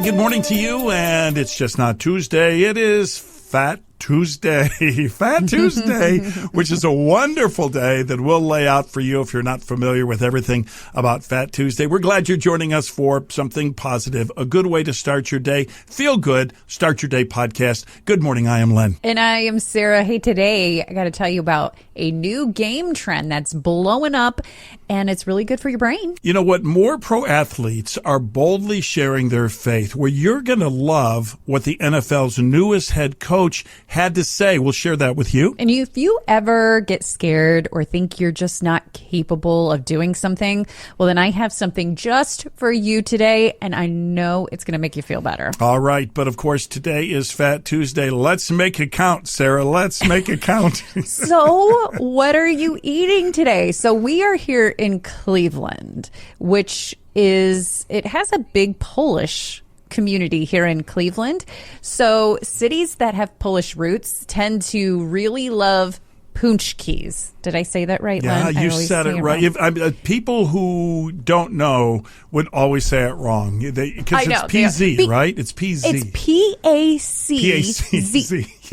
good morning to you, and it's just not Tuesday. It is Fat Tuesday. Fat Tuesday, which is a wonderful day that we'll lay out for you if you're not familiar with everything about Fat Tuesday. We're glad you're joining us for something positive, a good way to start your day. Feel good, start your day podcast. Good morning, I am Len. And I am Sara. Hey, today I got to tell you about a new game trend that's blowing up, and it's really good for your brain. You know what? More pro athletes are boldly sharing their faith, where you're going to love what the NFL's newest head coach had to say. We'll share that with you. And if you ever get scared or think you're just not capable of doing something, well, then I have something just for you today, and I know it's going to make you feel better. All right. But of course, today is Fat Tuesday. Let's make it count, Sara. Let's make it count. So what are you eating today? So we are here in Cleveland, which it has a big Polish community here in Cleveland. So cities that have Polish roots tend to really love punchkis. Did I say that right, Len? Yeah, you said it right. People who don't know would always say it wrong. Because it's PZ, right? It's PZ. It's P-A-C-Z.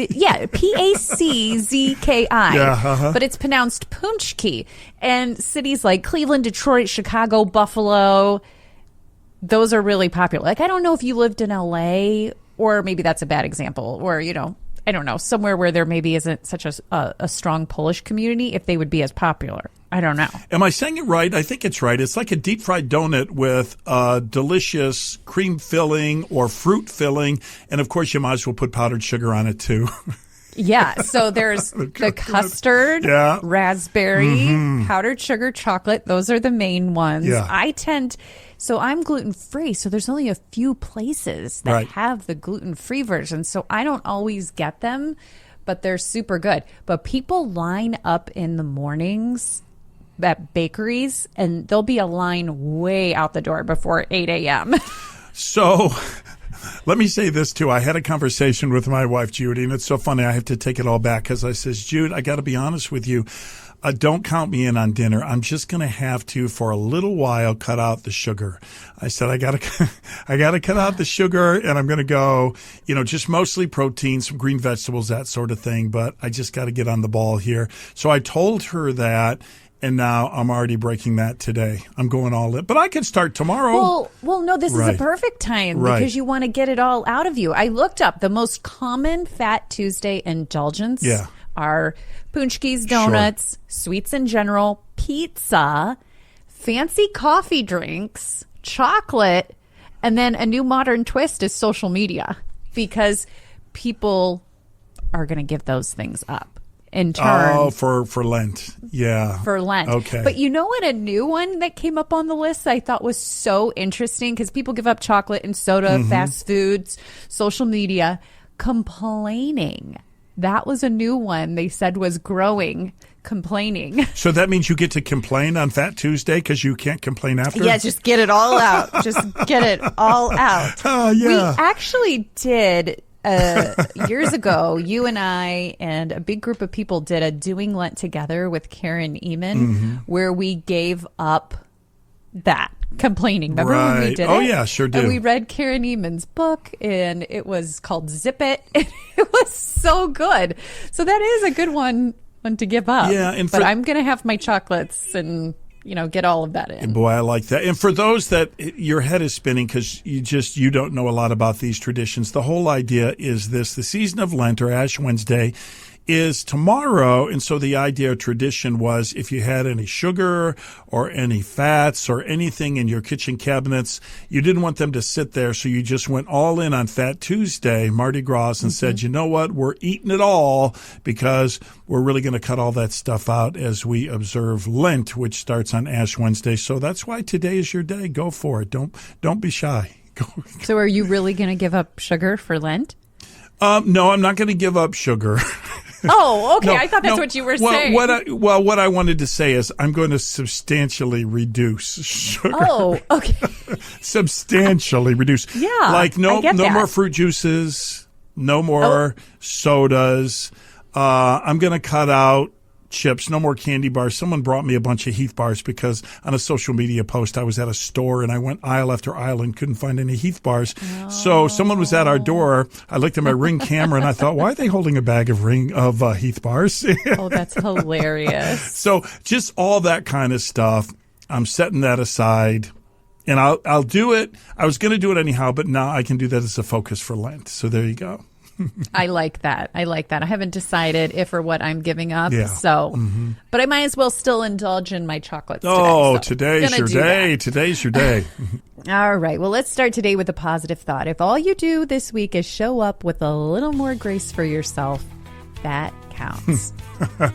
Yeah, P-A-C-Z-K-I. Yeah, But it's pronounced punchki. And cities like Cleveland, Detroit, Chicago, Buffalo, those are really popular. Like, I don't know if you lived in L.A., or maybe that's a bad example, or, I don't know, somewhere where there maybe isn't such a strong Polish community, if they would be as popular. I don't know. Am I saying it right? I think it's right. It's like a deep fried donut with delicious cream filling or fruit filling. And, of course, you might as well put powdered sugar on it, too. Yeah, so there's the custard, raspberry, powdered sugar, chocolate. Those are the main ones. Yeah. So I'm gluten-free, so there's only a few places that have the gluten-free version. So I don't always get them, but they're super good. But people line up in the mornings at bakeries, and there'll be a line way out the door before 8 a.m. So let me say this, too. I had a conversation with my wife, Judy, and it's so funny. I have to take it all back because I says, Jude, I got to be honest with you. Don't count me in on dinner. I'm just going to have to, for a little while, cut out the sugar. I said, I got to cut out the sugar, and I'm going to go, just mostly protein, some green vegetables, that sort of thing. But I just got to get on the ball here. So I told her that. And now I'm already breaking that today. I'm going all in. But I can start tomorrow. Well, no, this is a perfect time because you want to get it all out of you. I looked up the most common Fat Tuesday indulgence are punchkis, donuts, sweets in general, pizza, fancy coffee drinks, chocolate, and then a new modern twist is social media because people are going to give those things up. In turn. Oh, for Lent. Yeah. For Lent. Okay. But you know what? A new one that came up on the list I thought was so interesting because people give up chocolate and soda, fast foods, social media, complaining. That was a new one they said was growing, complaining. So that means you get to complain on Fat Tuesday because you can't complain after? Yeah, just get it all out. Just get it all out. Oh, yeah. We actually did... years ago, you and I and a big group of people did a Doing Lent Together with Karen Eman, where we gave up that complaining. Remember when we did it? Oh, yeah, sure did. And we read Karen Eman's book, and it was called Zip It. And it was so good. So that is a good one to give up. Yeah, but I'm going to have my chocolates and... get all of that in. Boy, I like that. And for those that your head is spinning because you don't know a lot about these traditions, the whole idea is this. The season of Lent, or Ash Wednesday, is tomorrow. And so the idea or tradition was if you had any sugar or any fats or anything in your kitchen cabinets, you didn't want them to sit there. So you just went all in on Fat Tuesday, Mardi Gras, and said, you know what, we're eating it all because we're really going to cut all that stuff out as we observe Lent, which starts on Ash Wednesday. So that's why today is your day. Go for it. Don't be shy. Go. So are you really going to give up sugar for Lent? No, I'm not going to give up sugar. Oh, okay. No, I thought that's what you were saying. What I wanted to say is I'm going to substantially reduce sugar. Oh, okay. Substantially reduce. Yeah, like no more fruit juices, no more sodas. I'm going to cut out chips, no more candy bars. Someone brought me a bunch of Heath bars because on a social media post, I was at a store and I went aisle after aisle and couldn't find any Heath bars. Oh. So someone was at our door. I looked at my Ring camera and I thought, why are they holding a bag of Heath bars? Oh, that's hilarious. So just all that kind of stuff. I'm setting that aside. And I'll do it. I was going to do it anyhow, but now I can do that as a focus for Lent. So there you go. I like that. I haven't decided if or what I'm giving up. Yeah. So, but I might as well still indulge in my chocolates today. Oh, today's your day. Today's your day. All right. Well, let's start today with a positive thought. If all you do this week is show up with a little more grace for yourself, that counts.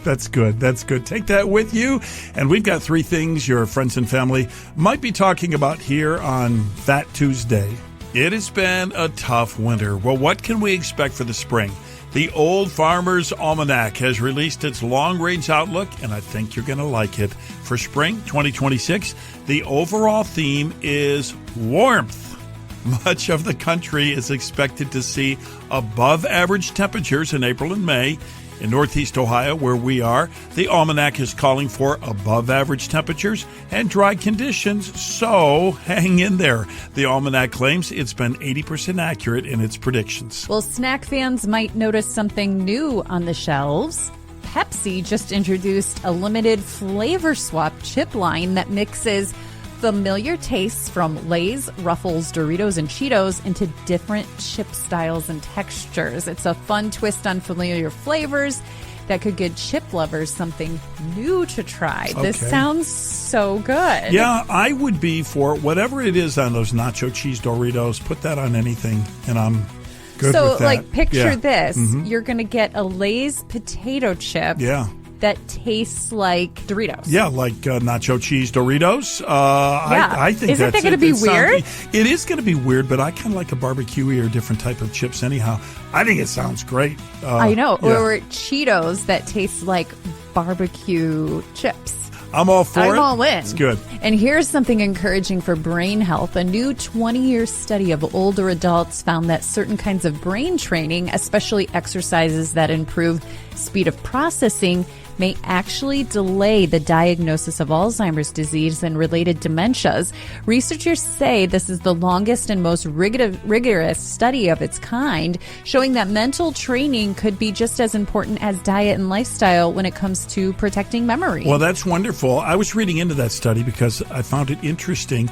That's good. That's good. Take that with you. And we've got 3 things your friends and family might be talking about here on Fat Tuesday. It has been a tough winter. Well, what can we expect for the spring? The Old Farmer's Almanac has released its long-range outlook, and I think you're going to like it. For spring 2026, the overall theme is warmth. Much of the country is expected to see above-average temperatures in April and May. In Northeast Ohio, where we are, the almanac is calling for above-average temperatures and dry conditions, so hang in there. The almanac claims it's been 80% accurate in its predictions. Well, snack fans might notice something new on the shelves. Pepsi just introduced a limited flavor swap chip line that mixes familiar tastes from Lay's, Ruffles, Doritos, and Cheetos into different chip styles and textures. It's a fun twist on familiar flavors that could give chip lovers something new to try. Okay. This sounds so good. Yeah, I would be for whatever it is on those nacho cheese Doritos. Put that on anything, and I'm good with that. So, like, picture this. You're going to get a Lay's potato chip. Yeah. That tastes like Doritos. Yeah, like nacho cheese Doritos. I think Isn't that going to be weird? It is going to be weird, but I kind of like a barbecue or different type of chips anyhow. I think it sounds great. I know. Yeah. Or Cheetos that taste like barbecue chips. I'm all for it. I'm all in. It's good. And here's something encouraging for brain health. A new 20-year study of older adults found that certain kinds of brain training, especially exercises that improve speed of processing, may actually delay the diagnosis of Alzheimer's disease and related dementias. Researchers say this is the longest and most rigorous study of its kind, showing that mental training could be just as important as diet and lifestyle when it comes to protecting memory. Well, that's wonderful. I was reading into that study because I found it interesting.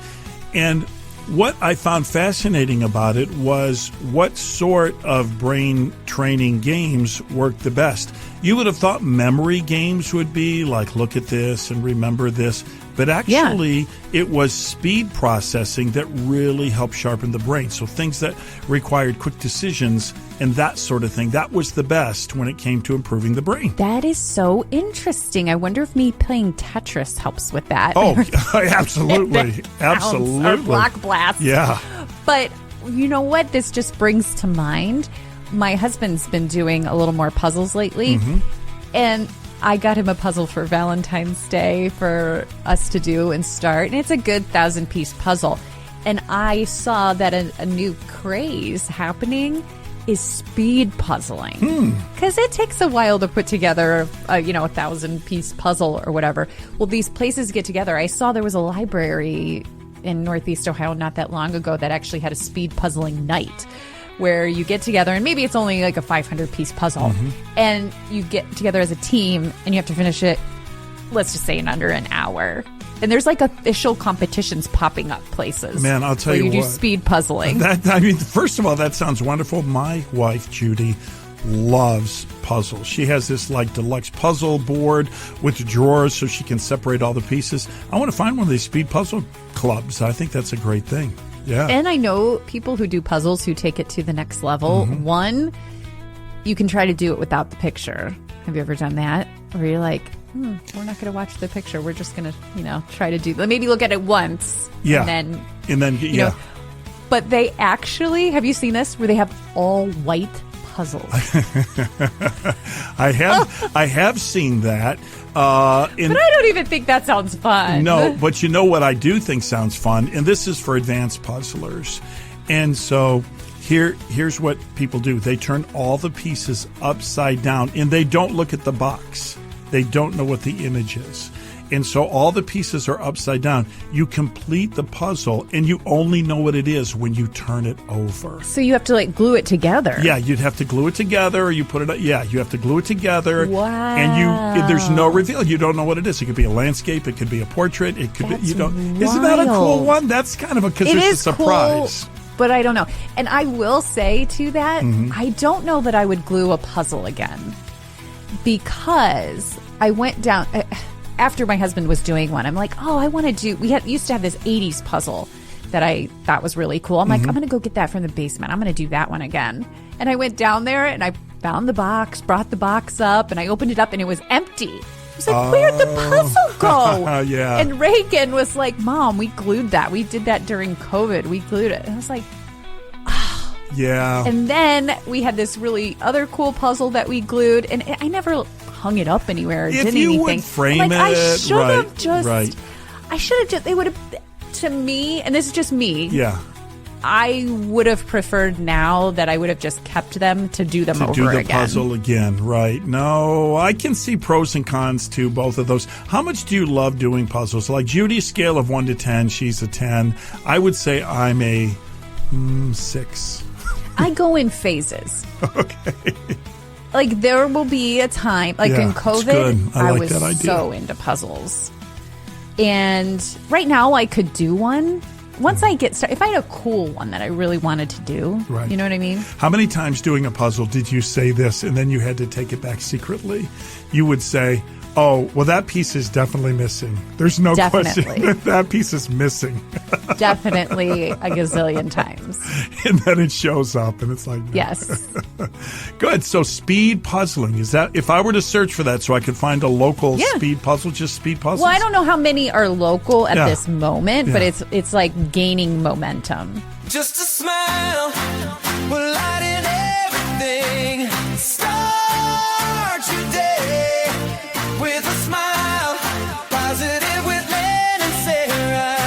And what I found fascinating about it was what sort of brain training games work the best. You would have thought memory games would be like, look at this and remember this. But actually, it was speed processing that really helped sharpen the brain. So things that required quick decisions and that sort of thing, that was the best when it came to improving the brain. That is so interesting. I wonder if me playing Tetris helps with that. Oh, absolutely. Absolutely. Or Block Blast. Yeah. But you know what? This just brings to mind, my husband's been doing a little more puzzles lately. And I got him a puzzle for Valentine's Day for us to do and start. And it's a good 1,000-piece puzzle. And I saw that a new craze happening is speed puzzling. Because it takes a while to put together a 1,000-piece puzzle or whatever. Well, these places get together. I saw there was a library in Northeast Ohio not that long ago that actually had a speed puzzling night, where you get together, and maybe it's only like a 500-piece puzzle, and you get together as a team, and you have to finish it, let's just say, in under an hour. And there's like official competitions popping up places. Man, I'll tell you what. You do speed puzzling. First of all, that sounds wonderful. My wife, Judy, loves puzzles. She has this like deluxe puzzle board with drawers so she can separate all the pieces. I want to find one of these speed puzzle clubs. I think that's a great thing. Yeah. And I know people who do puzzles who take it to the next level. One, you can try to do it without the picture. Have you ever done that? Where you're like, we're not going to watch the picture. We're just going to, try to do, maybe look at it once. Yeah. And then you know, but they actually, have you seen this? Where they have all white puzzles. I have seen that. But I don't even think that sounds fun. No, but you know what I do think sounds fun? And this is for advanced puzzlers. And so here's what people do. They turn all the pieces upside down, and they don't look at the box. They don't know what the image is. And so all the pieces are upside down. You complete the puzzle, and you only know what it is when you turn it over. So you have to, like, glue it together. Yeah, you'd have to glue it together, or you put it. Yeah, you have to glue it together. Wow. And there's no reveal. You don't know what it is. It could be a landscape. It could be a portrait. It could That's be. wild. Isn't that a cool one? That's kind of because it's a surprise. Cool, but I don't know. And I will say to that, I don't know that I would glue a puzzle again, because I went down. After my husband was doing one, I'm like, oh, I want to do. Used to have this 80s puzzle that I thought was really cool. I'm like, I'm going to go get that from the basement. I'm going to do that one again. And I went down there and I found the box, brought the box up, and I opened it up and it was empty. I was like, where'd the puzzle go? Yeah. And Reagan was like, Mom, we glued that. We did that during COVID. We glued it. And I was like, oh. Yeah. And then we had this really other cool puzzle that we glued, and I never hung it up anywhere or did anything. If you would frame it, I should have just. Right. I should have just. They would have. To me, and this is just me. Yeah. I would have preferred now that I would have just kept them to do them over again. To do the puzzle again, right. No, I can see pros and cons to both of those. How much do you love doing puzzles? Like Judy's scale of 1 to 10, she's a 10. I would say I'm a 6. I go in phases. Okay. Like, there will be a time, like in COVID, I was so into puzzles. And right now I could do one. Once I get started, if I had a cool one that I really wanted to do, right. You know what I mean? How many times doing a puzzle did you say this and then you had to take it back secretly? You would say, oh, well, that piece is definitely missing. There's no question that piece is missing. Definitely a gazillion times. And then it shows up and it's like, no. Yes. Good. So speed puzzling, is that, if I were to search for that so I could find a local speed puzzle, just speed puzzles? Well, I don't know how many are local at this moment, but it's like gaining momentum. Just a smile will lighten everything. Start your day with a smile, positive with Lynn and Sarah.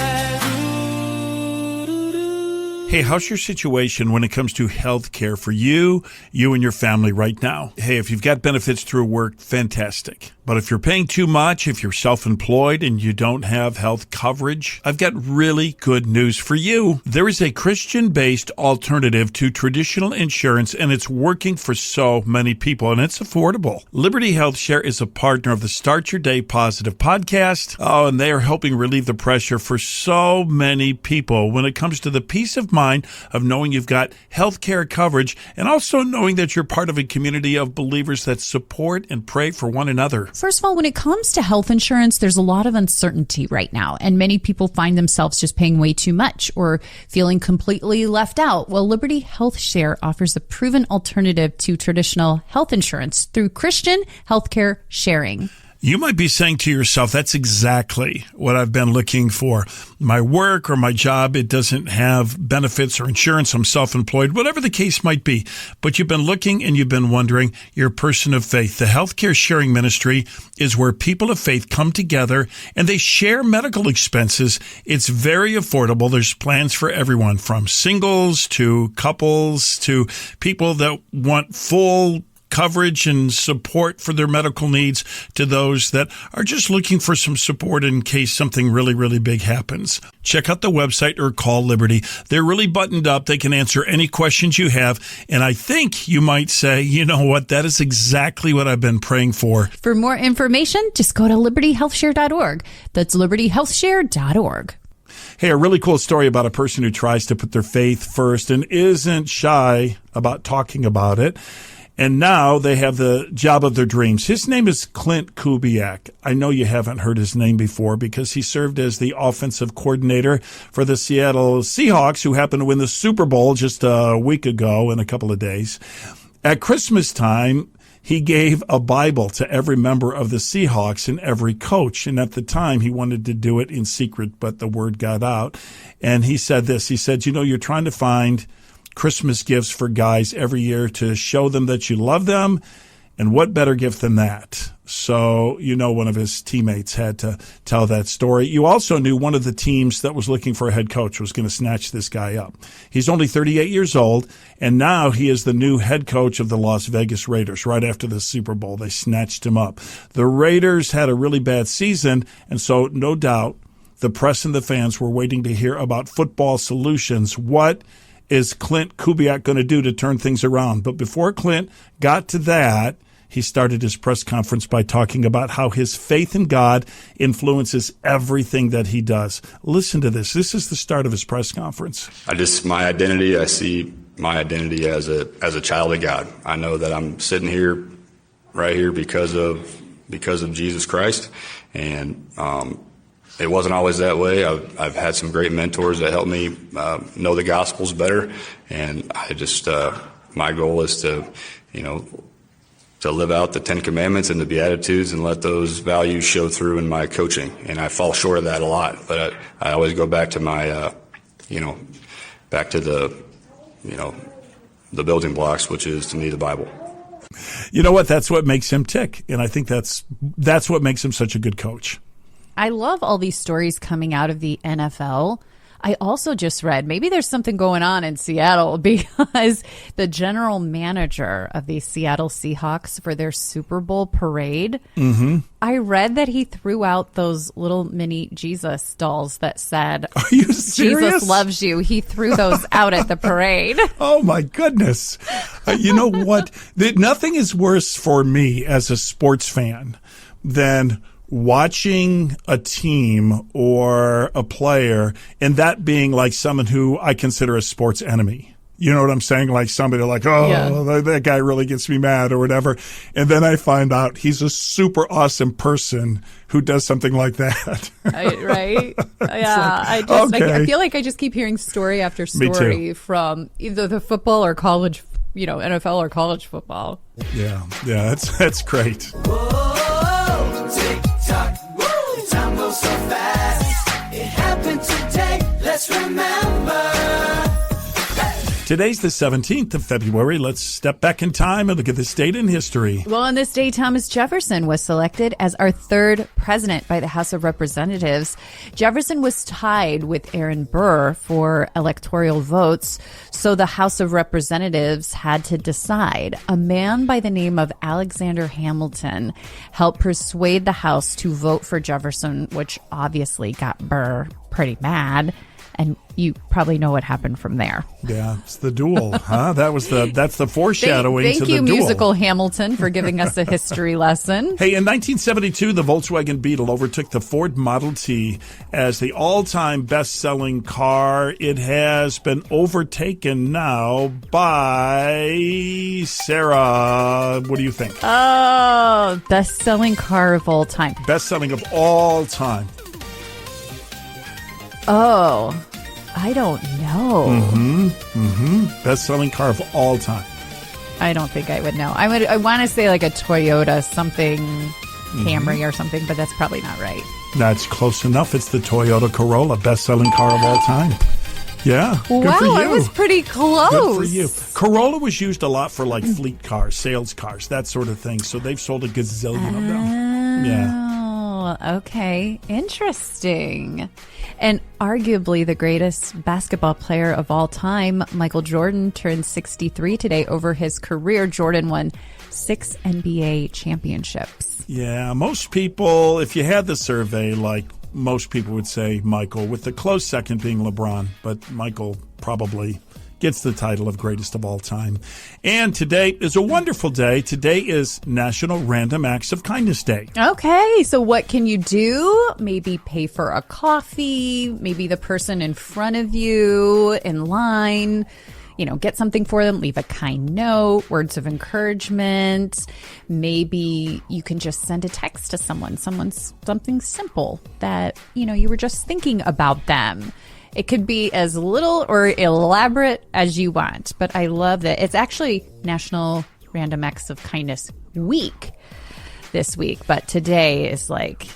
Hey, how's your situation when it comes to health care for you and your family right now? Hey, if you've got benefits through work, fantastic. But if you're paying too much, if you're self-employed and you don't have health coverage, I've got really good news for you. There is a Christian-based alternative to traditional insurance, and it's working for so many people, and it's affordable. Liberty Health Share is a partner of the Start Your Day Positive podcast. Oh, and they are helping relieve the pressure for so many people when it comes to the peace of mind of knowing you've got health care coverage, and also knowing that you're part of a community of believers that support and pray for one another. First of all, when it comes to health insurance, there's a lot of uncertainty right now, and many people find themselves just paying way too much or feeling completely left out. Well, Liberty Health Share offers a proven alternative to traditional health insurance through Christian healthcare sharing. You might be saying to yourself, that's exactly what I've been looking for. My work or my job, it doesn't have benefits or insurance. I'm self-employed, whatever the case might be. But you've been looking and you've been wondering, you're a person of faith. The healthcare sharing ministry is where people of faith come together and they share medical expenses. It's very affordable. There's plans for everyone, from singles to couples to people that want full coverage and support for their medical needs, to those that are just looking for some support in case something really, really big happens. Check out the website or call Liberty. They're really buttoned up. They can answer any questions you have. And I think you might say, you know what, that is exactly what I've been praying for. For more information, just go to libertyhealthshare.org. That's libertyhealthshare.org. Hey, a really cool story about a person who tries to put their faith first and isn't shy about talking about it. And now they have the job of their dreams. His name is Clint Kubiak. I know you haven't heard his name before because he served as the offensive coordinator for the Seattle Seahawks, who happened to win the Super Bowl just a week ago in a couple of days. At Christmas time, he gave a Bible to every member of the Seahawks and every coach. And at the time, he wanted to do it in secret, but the word got out. And he said this. He said, you know, you're trying to find Christmas gifts for guys every year to show them that you love them And what better gift than that? So, one of his teammates had to tell that story. You also knew one of the teams that was looking for a head coach was going to snatch this guy up. He's only 38 years old, and now he is the new head coach of the Las Vegas Raiders. Right after the Super Bowl, they snatched him up. The Raiders had a really bad season, and so no doubt the press and the fans were waiting to hear about football solutions. What is Clint Kubiak going to do to turn things around? But before Clint got to that, he started his press conference by talking about how his faith in God influences everything that he does. Listen to this. This is the start of his press conference. I see my identity as a child of God. I know that I'm sitting right here because of Jesus Christ. And, it wasn't always that way. I've had some great mentors that helped me, know the Gospels better. And I just, my goal is to live out the 10 Commandments and the Beatitudes and let those values show through in my coaching. And I fall short of that a lot, but I always go back to my, back to the building blocks, which is to me the Bible. You know what? That's what makes him tick. And I think that's what makes him such a good coach. I love all these stories coming out of the NFL. I also just read maybe there's something going on in Seattle because the general manager of the Seattle Seahawks for their Super Bowl parade, I read that he threw out those little mini Jesus dolls that said, "Are you serious? Jesus loves you." He threw those out at the parade. Oh, my goodness. You know what? Nothing is worse for me as a sports fan than watching a team or a player and that being like someone who I consider a sports enemy. You know what I'm saying? Like somebody like, that guy really gets me mad or whatever. And then I find out he's a super awesome person who does something like that. Right? Yeah. I feel like I just keep hearing story after story from either the football or college, NFL or college football. Yeah. That's great. Time goes so fast. It happened today. Let's remember. Today's the 17th of February. Let's step back in time and look at this date in history. Well, on this day, Thomas Jefferson was selected as our third president by the House of Representatives. Jefferson was tied with Aaron Burr for electoral votes, so the House of Representatives had to decide. A man by the name of Alexander Hamilton helped persuade the House to vote for Jefferson, which obviously got Burr pretty mad. And you probably know what happened from there. Yeah, it's the duel, huh? That's the foreshadowing to the duel. Thank you, musical Hamilton, for giving us a history lesson. Hey, in 1972, the Volkswagen Beetle overtook the Ford Model T as the all-time best-selling car. It has been overtaken now by Sara. What do you think? Oh, best-selling car of all time. Best-selling of all time. Oh, I don't know. Best-selling car of all time. I don't think I would know. I want to say like a Toyota something Camry or something, but that's probably not right. That's close enough. It's the Toyota Corolla, best-selling car of all time. Yeah. Good wow, for you. I was pretty close. Good for you. Corolla was used a lot for like fleet cars, sales cars, that sort of thing. So they've sold a gazillion of them. Yeah. Okay, interesting. And arguably the greatest basketball player of all time, Michael Jordan, turned 63 today. Over his career, Jordan won 6 NBA championships. Yeah, most people, if you had the survey, like most people would say Michael, with the close second being LeBron, but Michael probably gets the title of greatest of all time. And today is a wonderful day. Today is National Random Acts of Kindness Day. Okay, so what can you do? Maybe pay for a coffee, maybe the person in front of you in line, get something for them, leave a kind note, words of encouragement. Maybe you can just send a text to something simple that, you were just thinking about them. It could be as little or elaborate as you want, but I love that. It's actually National Random Acts of Kindness Week this week, but today is like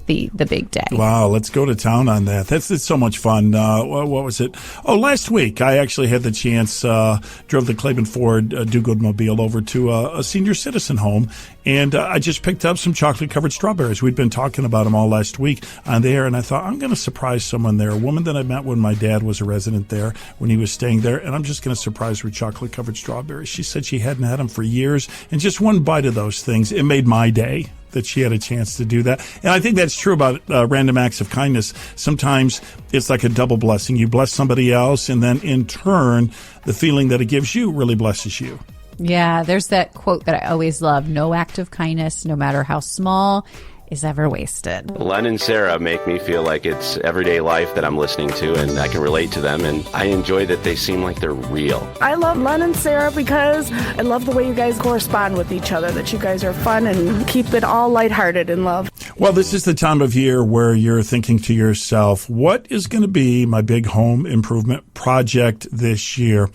the big day. Wow, let's go to town on that. It's so much fun. What was it? Oh, last week I actually had the chance, drove the Claiborne Ford Do-Good Mobile over to a senior citizen home, and I just picked up some chocolate-covered strawberries. We'd been talking about them all last week on the air, and I thought, I'm going to surprise someone there, a woman that I met when my dad was a resident there, when he was staying there, and I'm just going to surprise her with chocolate-covered strawberries. She said she hadn't had them for years, and just one bite of those things, it made my day that she had a chance to do that. And I think that's true about random acts of kindness. Sometimes it's like a double blessing. You bless somebody else, and then in turn, the feeling that it gives you really blesses you. Yeah, there's that quote that I always love. No act of kindness, no matter how small, is ever wasted. Len and Sara make me feel like it's everyday life that I'm listening to, and I can relate to them, and I enjoy that they seem like they're real. I love Len and Sara because I love the way you guys correspond with each other, that you guys are fun and keep it all lighthearted in love. Well, this is the time of year where you're thinking to yourself, what is going to be my big home improvement project this year?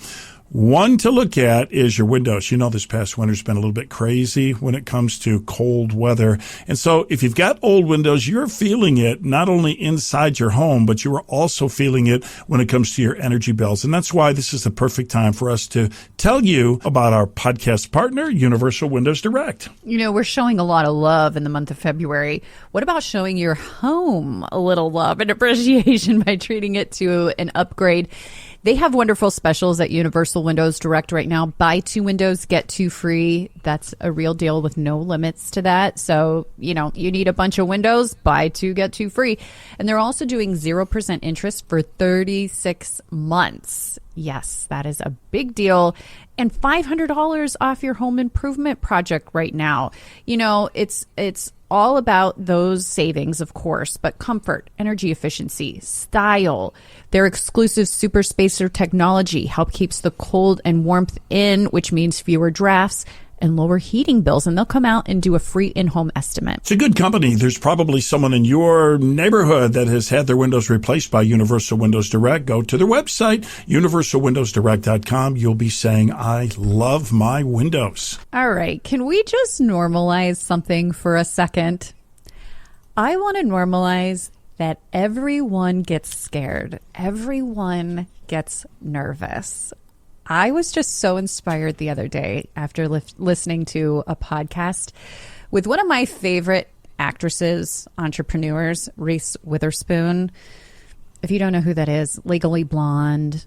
One to look at is your windows. You know, this past winter's been a little bit crazy when it comes to cold weather. And so if you've got old windows, you're feeling it not only inside your home, but you are also feeling it when it comes to your energy bills. And that's why this is the perfect time for us to tell you about our podcast partner, Universal Windows Direct. You know, we're showing a lot of love in the month of February. What about showing your home a little love and appreciation by treating it to an upgrade? They have wonderful specials at Universal Windows Direct right now. Buy 2 windows, get 2 free. That's a real deal with no limits to that. So, you know, you need a bunch of windows, buy 2, get 2 free. And they're also doing 0% interest for 36 months. Yes, that is a big deal. And $500 off your home improvement project right now. You know, it's all about those savings, of course, but comfort, energy efficiency, style. Their exclusive super spacer technology help keeps the cold and warmth in, which means fewer drafts and lower heating bills. And they'll come out and do a free in-home estimate. It's a good company. There's probably someone in your neighborhood that has had their windows replaced by Universal Windows Direct. Go to their website, universalwindowsdirect.com. You'll be saying, I love my windows. All right. Can we just normalize something for a second? I want to normalize that everyone gets scared. Everyone gets nervous. I was just so inspired the other day after listening to a podcast with one of my favorite actresses, entrepreneurs, Reese Witherspoon. If you don't know who that is, Legally Blonde,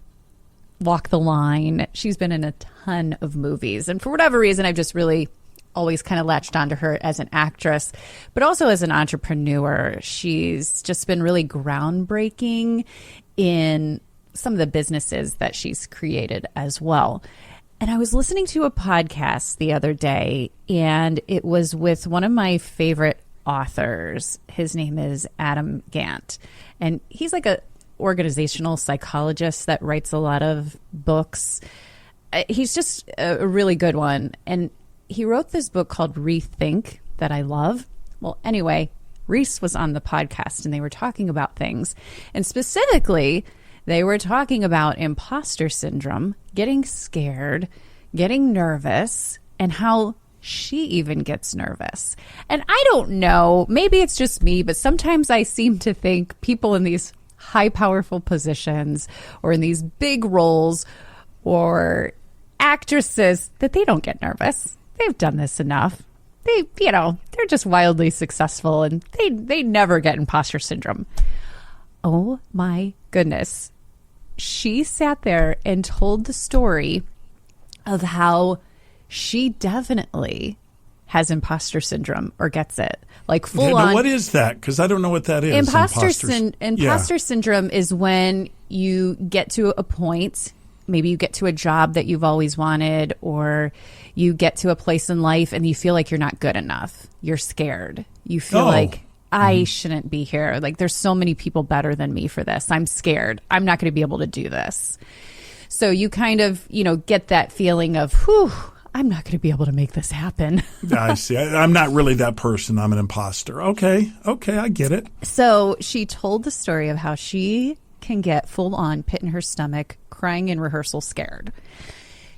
Walk the Line. She's been in a ton of movies. And for whatever reason, I've just really always kind of latched onto her as an actress, but also as an entrepreneur. She's just been really groundbreaking in some of the businesses that she's created as well. And I was listening to a podcast the other day, and it was with one of my favorite authors. His name is Adam Gant, and he's like a organizational psychologist that writes a lot of books. He's just a really good one. And he wrote this book called Rethink that I love. Well, anyway, Reese was on the podcast, and they were talking about things. And specifically, they were talking about imposter syndrome, getting scared, getting nervous, and how she even gets nervous. And I don't know, maybe it's just me, but sometimes I seem to think people in these high, powerful positions or in these big roles or actresses that they don't get nervous. They've done this enough. They're just wildly successful, and they never get imposter syndrome. Oh my goodness. She sat there and told the story of how she definitely has imposter syndrome or gets it. Like full on. What is that? Because I don't know what that is. Imposter syndrome is when you get to a point, maybe you get to a job that you've always wanted, or you get to a place in life and you feel like you're not good enough. You're scared. You feel like, I shouldn't be here. Like, there's so many people better than me for this. I'm scared. I'm not going to be able to do this. So you kind of, get that feeling of, whew, I'm not going to be able to make this happen. I see. I'm not really that person. I'm an imposter. Okay, I get it. So she told the story of how she can get full on pit in her stomach, crying in rehearsal, scared.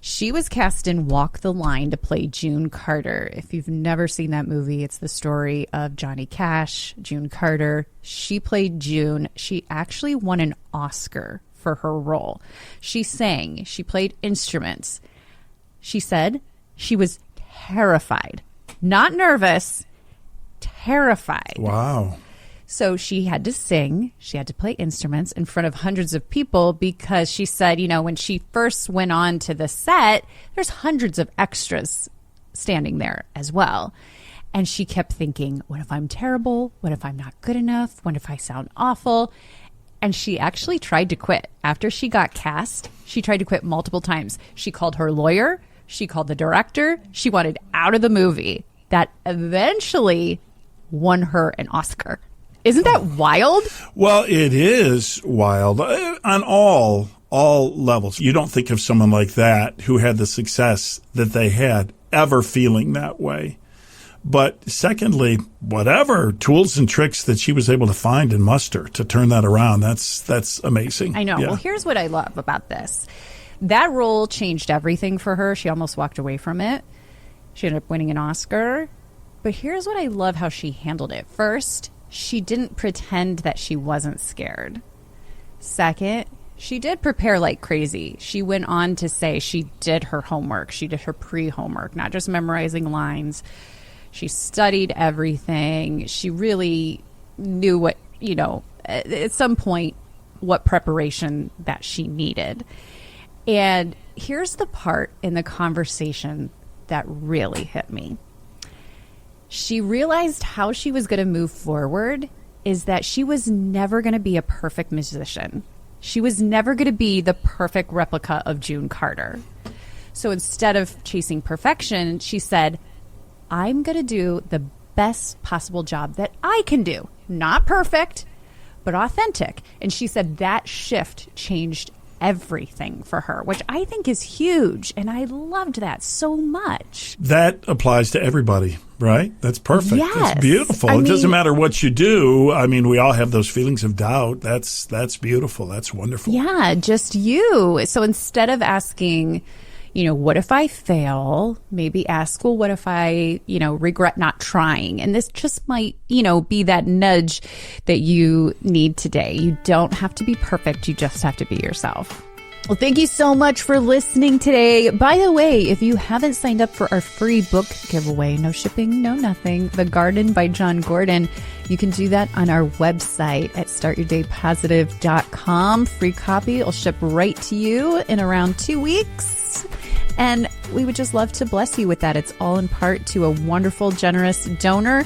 She was cast in Walk the Line to play June Carter. If you've never seen that movie, it's the story of Johnny Cash, June Carter. She played June. She actually won an Oscar for her role. She sang. She played instruments. She said she was terrified. Not nervous, terrified. Wow. So she had to sing, she had to play instruments in front of hundreds of people because she said, when she first went on to the set, there's hundreds of extras standing there as well. And she kept thinking, what if I'm terrible? What if I'm not good enough? What if I sound awful? And she actually tried to quit. After she got cast, she tried to quit multiple times. She called her lawyer. She called the director. She wanted out of the movie. That eventually won her an Oscar. Isn't that wild? Well, it is wild on all levels. You don't think of someone like that who had the success that they had ever feeling that way. But secondly, whatever tools and tricks that she was able to find and muster to turn that around, that's amazing. I know. Yeah. Well, here's what I love about this. That role changed everything for her. She almost walked away from it. She ended up winning an Oscar. But here's what I love how she handled it. First, she didn't pretend that she wasn't scared. Second, she did prepare like crazy. She went on to say she did her homework. She did her pre-homework, not just memorizing lines. She studied everything. She really knew what, at some point, what preparation that she needed. And here's the part in the conversation that really hit me. She realized how she was going to move forward is that she was never going to be a perfect musician. She was never going to be the perfect replica of June Carter. So instead of chasing perfection, she said, I'm going to do the best possible job that I can do. Not perfect, but authentic. And she said that shift changed everything for her, which I think is huge. And I loved that so much. That applies to everybody, right? That's perfect. Yes. It's beautiful. It doesn't matter what you do. I mean, we all have those feelings of doubt. That's beautiful. That's wonderful. Yeah, just you. So instead of asking, what if I fail? Maybe ask, well, what if I, regret not trying? And this just might, be that nudge that you need today. You don't have to be perfect. You just have to be yourself. Well, thank you so much for listening today. By the way, if you haven't signed up for our free book giveaway, no shipping, no nothing, The Garden by John Gordon, you can do that on our website at startyourdaypositive.com. Free copy will ship right to you in around 2 weeks. And we would just love to bless you with that. It's all in part to a wonderful, generous donor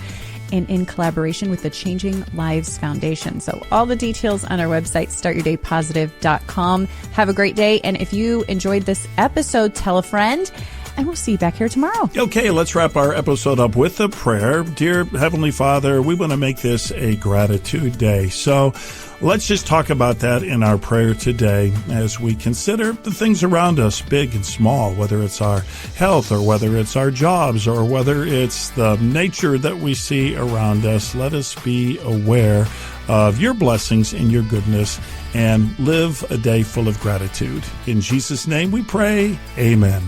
and in collaboration with the Changing Lives Foundation. So all the details on our website, startyourdaypositive.com. Have a great day. And if you enjoyed this episode, tell a friend. And we'll see you back here tomorrow. Okay, let's wrap our episode up with a prayer. Dear Heavenly Father, we want to make this a gratitude day. So let's just talk about that in our prayer today as we consider the things around us, big and small, whether it's our health or whether it's our jobs or whether it's the nature that we see around us. Let us be aware of your blessings and your goodness and live a day full of gratitude. In Jesus' name we pray, amen.